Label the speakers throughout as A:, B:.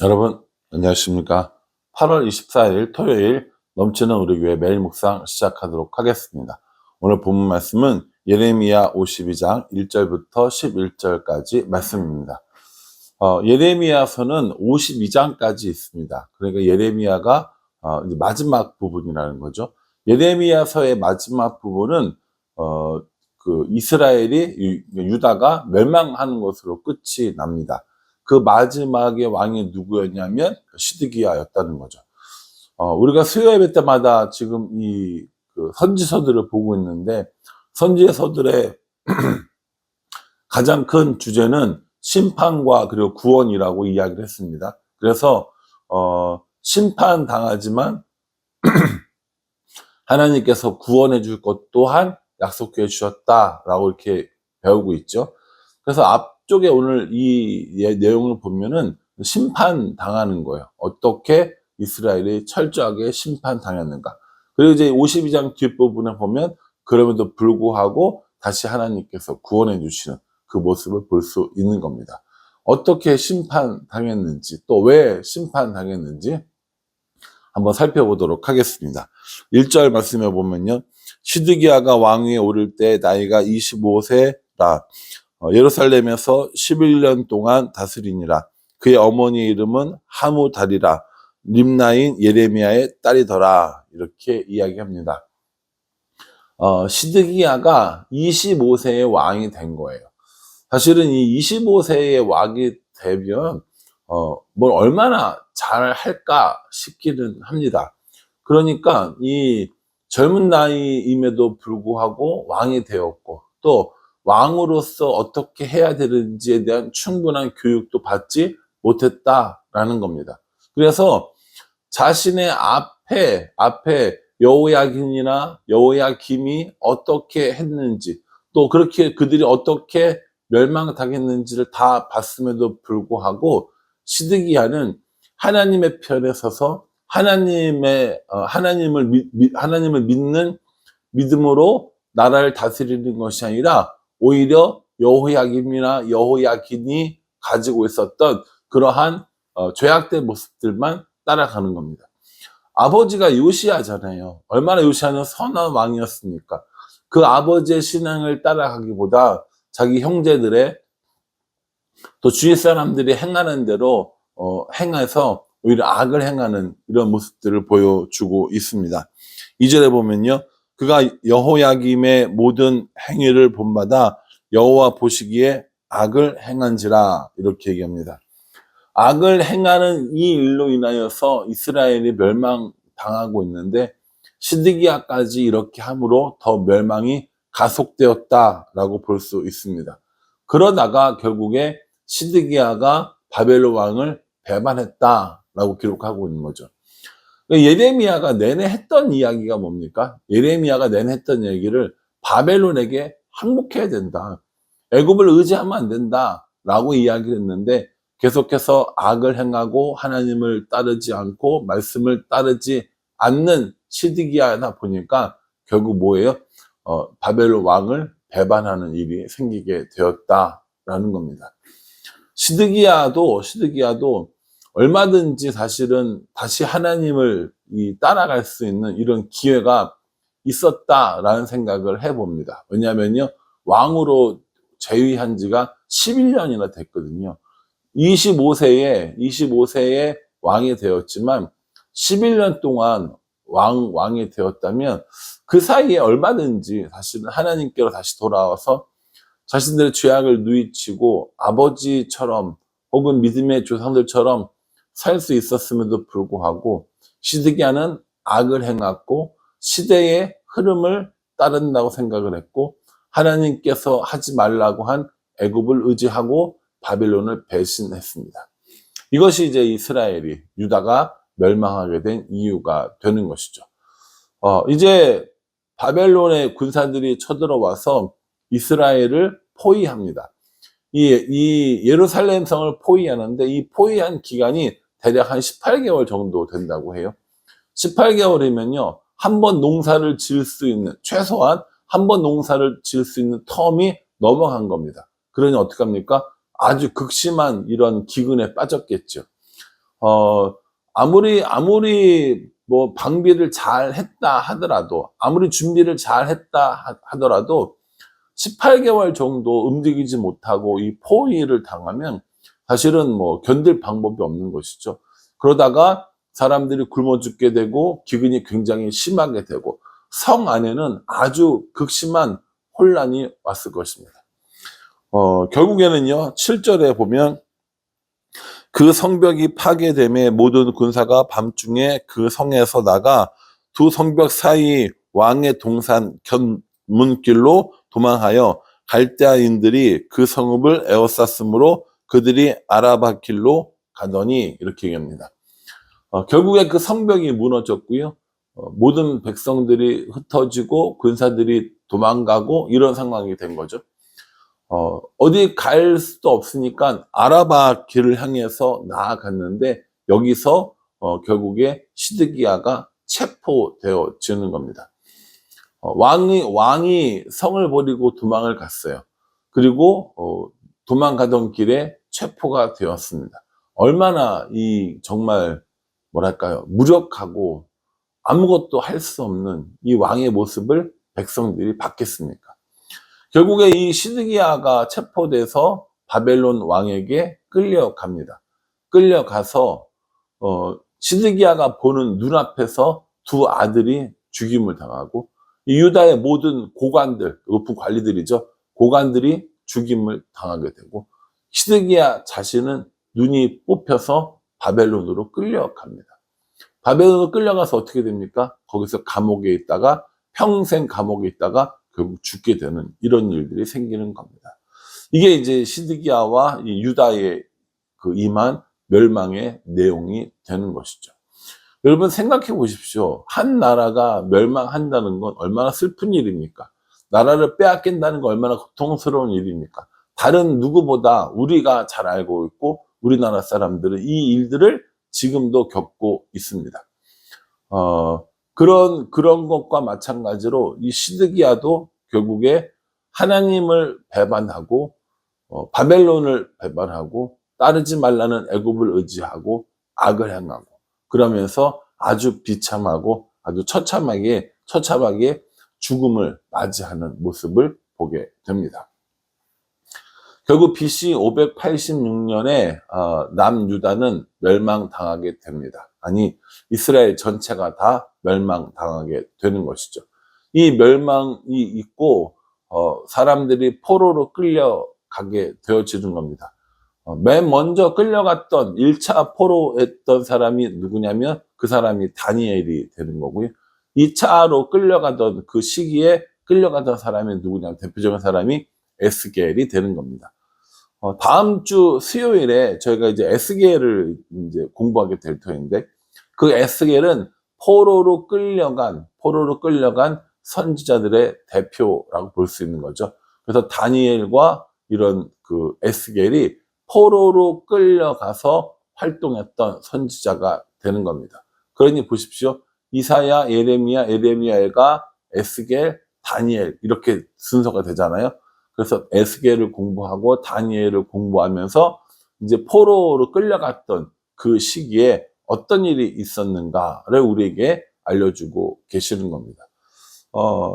A: 여러분 안녕하십니까. 8월 24일 토요일 넘치는 우리 교회 매일 묵상 시작하도록 하겠습니다. 오늘 본문 말씀은 예레미야 52장 1절부터 11절까지 말씀입니다. 예레미야서는 52장까지 있습니다. 그러니까 예레미야가 이제 마지막 부분이라는 거죠. 예레미야서의 마지막 부분은 이스라엘이 유다가 멸망하는 것으로 끝이 납니다. 그 마지막의 왕이 누구였냐면 시드기야였다는 거죠. 우리가 수요 예배 때마다 지금 그 선지서들을 보고 있는데, 선지서들의 가장 큰 주제는 심판과 그리고 구원이라고 이야기를 했습니다. 그래서 심판당하지만 하나님께서 구원해 줄 것 또한 약속해 주셨다라고 이렇게 배우고 있죠. 그래서 앞쪽에 오늘 이 내용을 보면은 심판당하는 거예요. 어떻게 이스라엘이 철저하게 심판당했는가. 그리고 이제 52장 뒷부분에 보면 그럼에도 불구하고 다시 하나님께서 구원해 주시는 그 모습을 볼 수 있는 겁니다. 어떻게 심판당했는지, 또 왜 심판당했는지 한번 살펴보도록 하겠습니다. 1절 말씀에 보면요. 시드기야가 왕위에 오를 때 나이가 25세라 예루살렘에서 11년 동안 다스리니라. 그의 어머니 이름은 하무달이라. 림나인 예레미야의 딸이더라. 이렇게 이야기합니다. 시드기야가 25세의 왕이 된 거예요. 사실은 이 25세의 왕이 되면 뭘 얼마나 잘 할까 싶기는 합니다. 그러니까 이 젊은 나이임에도 불구하고 왕이 되었고, 또 왕으로서 어떻게 해야 되는지에 대한 충분한 교육도 받지 못했다라는 겁니다. 그래서 자신의 앞에 여호야긴이나 여호야김이 어떻게 했는지, 또 그렇게 그들이 어떻게 멸망당했는지를 다 봤음에도 불구하고 시드기야는 하나님의 편에 서서 하나님을 믿는 믿음으로 나라를 다스리는 것이 아니라 오히려 여호야김이나 여호야긴이 가지고 있었던 그러한 죄악된 모습들만 따라가는 겁니다. 아버지가 요시야잖아요. 얼마나 요시야는 선한 왕이었습니까? 그 아버지의 신앙을 따라가기보다 자기 형제들의, 또 주위 사람들이 행하는 대로 행해서 오히려 악을 행하는 이런 모습들을 보여주고 있습니다. 2절에 보면요. 그가 여호야김의 모든 행위를 본받아 여호와 보시기에 악을 행한지라, 이렇게 얘기합니다. 악을 행하는 이 일로 인하여서 이스라엘이 멸망당하고 있는데, 시드기야까지 이렇게 함으로 더 멸망이 가속되었다라고 볼 수 있습니다. 그러다가 결국에 시드기야가 바벨론 왕을 배반했다라고 기록하고 있는 거죠. 예레미야가 내내 했던 이야기가 뭡니까? 예레미야가 내내 했던 얘기를 바벨론에게 항복해야 된다, 애굽을 의지하면 안 된다라고 이야기를 했는데, 계속해서 악을 행하고 하나님을 따르지 않고 말씀을 따르지 않는 시드기야다 보니까 결국 뭐예요? 바벨론 왕을 배반하는 일이 생기게 되었다라는 겁니다. 시드기야도 얼마든지 사실은 다시 하나님을 따라갈 수 있는 이런 기회가 있었다라는 생각을 해봅니다. 왜냐하면요, 왕으로 재위한 지가 11년이나 됐거든요. 25세에 왕이 되었지만 11년 동안 왕이 되었다면 그 사이에 얼마든지 사실은 하나님께로 다시 돌아와서 자신들의 죄악을 누이치고 아버지처럼 혹은 믿음의 조상들처럼 살 수 있었음에도 불구하고 시드기야는 악을 행했고 시대의 흐름을 따른다고 생각을 했고, 하나님께서 하지 말라고 한 애굽을 의지하고 바벨론을 배신했습니다. 이것이 이제 이스라엘이, 유다가 멸망하게 된 이유가 되는 것이죠. 이제 바벨론의 군사들이 쳐들어와서 이스라엘을 포위합니다. 이 예루살렘 성을 포위하는데, 이 포위한 기간이 대략 한 18개월 정도 된다고 해요. 18개월이면요, 한 번 농사를 지을 수 있는, 최소한 한 번 농사를 지을 수 있는 텀이 넘어간 겁니다. 그러니 어떡합니까? 아주 극심한 이런 기근에 빠졌겠죠. 아무리 뭐 방비를 잘 했다 하더라도, 아무리 준비를 잘 했다 하더라도 18개월 정도 움직이지 못하고 이 포위를 당하면 사실은 뭐 견딜 방법이 없는 것이죠. 그러다가 사람들이 굶어 죽게 되고 기근이 굉장히 심하게 되고 성 안에는 아주 극심한 혼란이 왔을 것입니다. 결국에는요, 7절에 보면 그 성벽이 파괴됨에 모든 군사가 밤중에 그 성에서 나가 두 성벽 사이 왕의 동산 견문길로 도망하여 갈대아인들이 그 성읍을 에워쌌으므로 그들이 아라바 길로 가더니, 이렇게 얘기합니다. 결국에 그 성벽이 무너졌고요. 모든 백성들이 흩어지고 군사들이 도망가고 이런 상황이 된 거죠. 어디 갈 수도 없으니까 아라바 길을 향해서 나아갔는데 여기서 결국에 시드기야가 체포되어지는 겁니다. 왕이 성을 버리고 도망을 갔어요. 그리고 도망가던 길에 체포가 되었습니다. 얼마나 이 정말 뭐랄까요, 무력하고 아무것도 할 수 없는 이 왕의 모습을 백성들이 봤겠습니까? 결국에 이 시드기야가 체포돼서 바벨론 왕에게 끌려갑니다. 끌려가서 시드기야가 보는 눈앞에서 두 아들이 죽임을 당하고 이 유다의 모든 고관들, 높은 관리들이죠. 고관들이 죽임을 당하게 되고 시드기야 자신은 눈이 뽑혀서 바벨론으로 끌려갑니다. 바벨론으로 끌려가서 어떻게 됩니까? 거기서 감옥에 있다가 평생 감옥에 있다가 결국 죽게 되는 이런 일들이 생기는 겁니다. 이게 이제 시드기야와 이 유다의 그 임한 멸망의 내용이 되는 것이죠. 여러분 생각해 보십시오. 한 나라가 멸망한다는 건 얼마나 슬픈 일입니까? 나라를 빼앗긴다는 건 얼마나 고통스러운 일입니까? 다른 누구보다 우리가 잘 알고 있고 우리나라 사람들은 이 일들을 지금도 겪고 있습니다. 그런 것과 마찬가지로 이 시드기야도 결국에 하나님을 배반하고 바벨론을 배반하고 따르지 말라는 애굽을 의지하고 악을 행하고 그러면서 아주 비참하고 아주 처참하게 죽음을 맞이하는 모습을 보게 됩니다. 결국 BC 586년에 남유다는 멸망당하게 됩니다. 아니, 이스라엘 전체가 다 멸망당하게 되는 것이죠. 이 멸망이 있고 사람들이 포로로 끌려가게 되어지는 겁니다. 맨 먼저 끌려갔던 1차 포로했던 사람이 누구냐면 그 사람이 다니엘이 되는 거고요. 2차로 끌려가던 그 시기에 끌려가던 사람이 누구냐면 대표적인 사람이 에스겔이 되는 겁니다. 다음 주 수요일에 저희가 이제 에스겔을 이제 공부하게 될 터인데 그 에스겔은 포로로 끌려간 선지자들의 대표라고 볼 수 있는 거죠. 그래서 다니엘과 이런 그 에스겔이 포로로 끌려가서 활동했던 선지자가 되는 겁니다. 그러니 보십시오. 이사야, 예레미야가 에스겔, 다니엘 이렇게 순서가 되잖아요. 그래서 에스겔을 공부하고 다니엘을 공부하면서 이제 포로로 끌려갔던 그 시기에 어떤 일이 있었는가를 우리에게 알려주고 계시는 겁니다.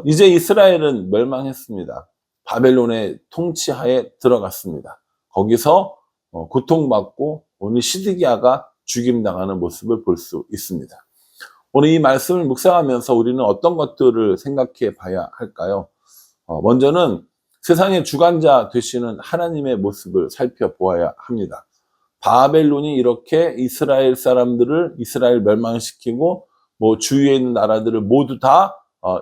A: 이제 이스라엘은 멸망했습니다. 바벨론의 통치하에 들어갔습니다. 거기서 고통받고 오늘 시드기야가 죽임당하는 모습을 볼 수 있습니다. 오늘 이 말씀을 묵상하면서 우리는 어떤 것들을 생각해 봐야 할까요? 먼저는 세상의 주관자 되시는 하나님의 모습을 살펴보아야 합니다. 바벨론이 이렇게 이스라엘 사람들을 이스라엘 멸망시키고 뭐 주위에 있는 나라들을 모두 다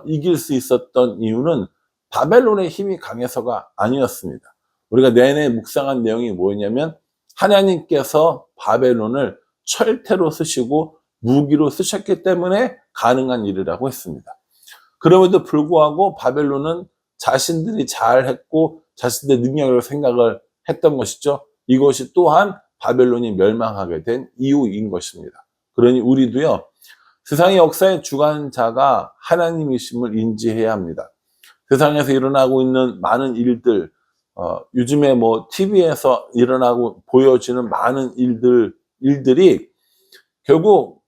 A: 이길 수 있었던 이유는 바벨론의 힘이 강해서가 아니었습니다. 우리가 내내 묵상한 내용이 뭐였냐면 하나님께서 바벨론을 철퇴로 쓰시고 무기로 쓰셨기 때문에 가능한 일이라고 했습니다. 그럼에도 불구하고 바벨론은 자신들이 잘했고 자신들의 능력으로 생각을 했던 것이죠. 이것이 또한 바벨론이 멸망하게 된 이유인 것입니다. 그러니 우리도요, 세상의 역사의 주관자가 하나님이심을 인지해야 합니다. 세상에서 일어나고 있는 많은 일들, 요즘에 뭐 TV에서 일어나고 보여지는 많은 일들이 결국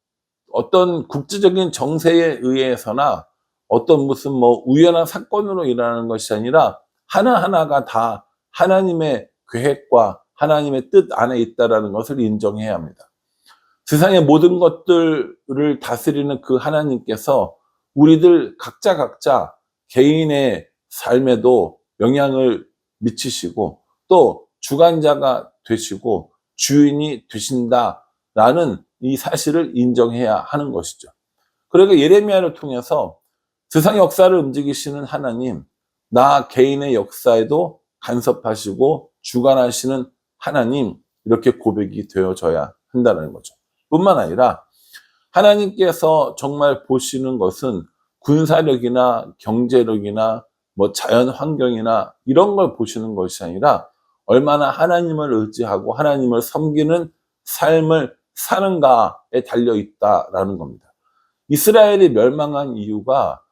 A: 어떤 국제적인 정세에 의해서나 어떤 무슨 뭐 우연한 사건으로 일어나는 것이 아니라 하나하나가 다 하나님의 계획과 하나님의 뜻 안에 있다라는 것을 인정해야 합니다. 세상의 모든 것들을 다스리는 그 하나님께서 우리들 각자 개인의 삶에도 영향을 미치시고 또 주관자가 되시고 주인이 되신다라는 이 사실을 인정해야 하는 것이죠. 그러니까 예레미야를 통해서 세상 역사를 움직이시는 하나님, 나 개인의 역사에도 간섭하시고 주관하시는 하나님, 이렇게 고백이 되어져야 한다는 거죠. 뿐만 아니라 하나님께서 정말 보시는 것은 군사력이나 경제력이나 뭐 자연 환경이나 이런 걸 보시는 것이 아니라 얼마나 하나님을 의지하고 하나님을 섬기는 삶을 사는가에 달려 있다라는 겁니다. 이스라엘이 멸망한 이유가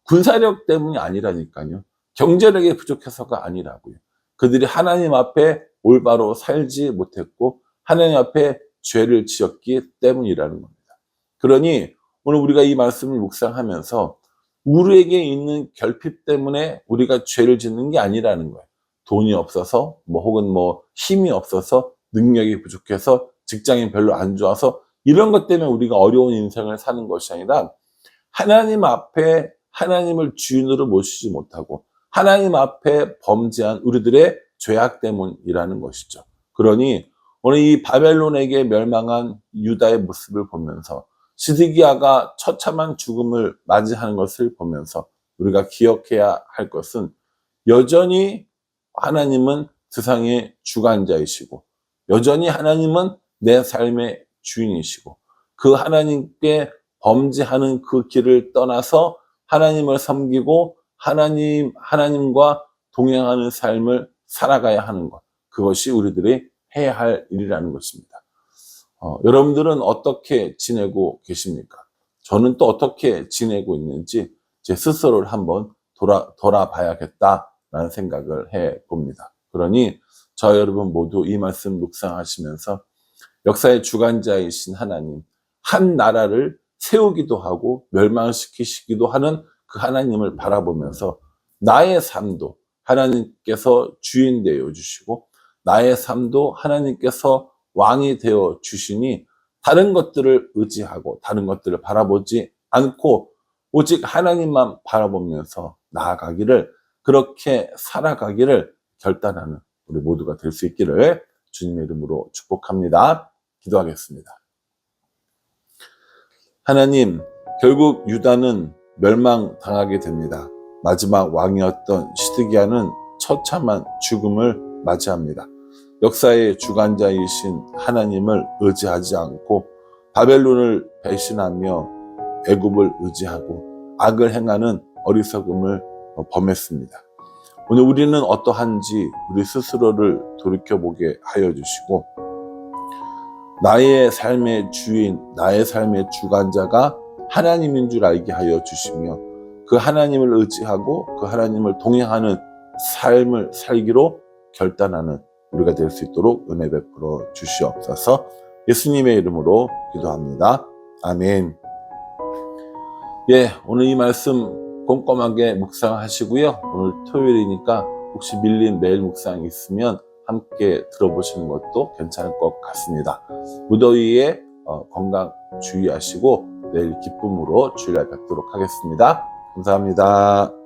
A: 군사력 때문이 아니라니까요. 경제력이 부족해서가 아니라고요. 그들이 하나님 앞에 올바로 살지 못했고 하나님 앞에 죄를 지었기 때문이라는 겁니다. 그러니 오늘 우리가 이 말씀을 묵상하면서 우리에게 있는 결핍 때문에 우리가 죄를 짓는 게 아니라는 거예요. 돈이 없어서 혹은 힘이 없어서 능력이 부족해서 직장이 별로 안 좋아서 이런 것 때문에 우리가 어려운 인생을 사는 것이 아니라 하나님 앞에 하나님을 주인으로 모시지 못하고 하나님 앞에 범죄한 우리들의 죄악 때문이라는 것이죠. 그러니 오늘 이 바벨론에게 멸망한 유다의 모습을 보면서 시드기야가 처참한 죽음을 맞이하는 것을 보면서 우리가 기억해야 할 것은 여전히 하나님은 세상의 주관자이시고 여전히 하나님은 내 삶의 주인이시고 그 하나님께 범죄하는 그 길을 떠나서 하나님을 섬기고 하나님과 동행하는 삶을 살아가야 하는 것, 그것이 우리들이 해야 할 일이라는 것입니다. 여러분들은 어떻게 지내고 계십니까? 저는 또 어떻게 지내고 있는지 제 스스로를 한번 돌아봐야겠다라는 생각을 해봅니다. 그러니 저 여러분 모두 이 말씀 묵상하시면서 역사의 주관자이신 하나님, 한 나라를 세우기도 하고 멸망시키시기도 하는 그 하나님을 바라보면서 나의 삶도 하나님께서 주인 되어 주시고 나의 삶도 하나님께서 왕이 되어 주시니 다른 것들을 의지하고 다른 것들을 바라보지 않고 오직 하나님만 바라보면서 나아가기를, 그렇게 살아가기를 결단하는 우리 모두가 될 수 있기를 주님의 이름으로 축복합니다. 기도하겠습니다. 하나님, 결국 유다는 멸망당하게 됩니다. 마지막 왕이었던 시드기야는 처참한 죽음을 맞이합니다. 역사의 주관자이신 하나님을 의지하지 않고 바벨론을 배신하며 애굽을 의지하고 악을 행하는 어리석음을 범했습니다. 오늘 우리는 어떠한지 우리 스스로를 돌이켜보게 하여 주시고 나의 삶의 주인, 나의 삶의 주관자가 하나님인 줄 알게 하여 주시며 그 하나님을 의지하고 그 하나님을 동행하는 삶을 살기로 결단하는 우리가 될 수 있도록 은혜 베풀어 주시옵소서. 예수님의 이름으로 기도합니다. 아멘. 오늘 이 말씀 꼼꼼하게 묵상하시고요. 오늘 토요일이니까 혹시 밀린 매일 묵상이 있으면 함께 들어보시는 것도 괜찮을 것 같습니다. 무더위에 건강 주의하시고 내일 기쁨으로 주일날 뵙도록 하겠습니다. 감사합니다.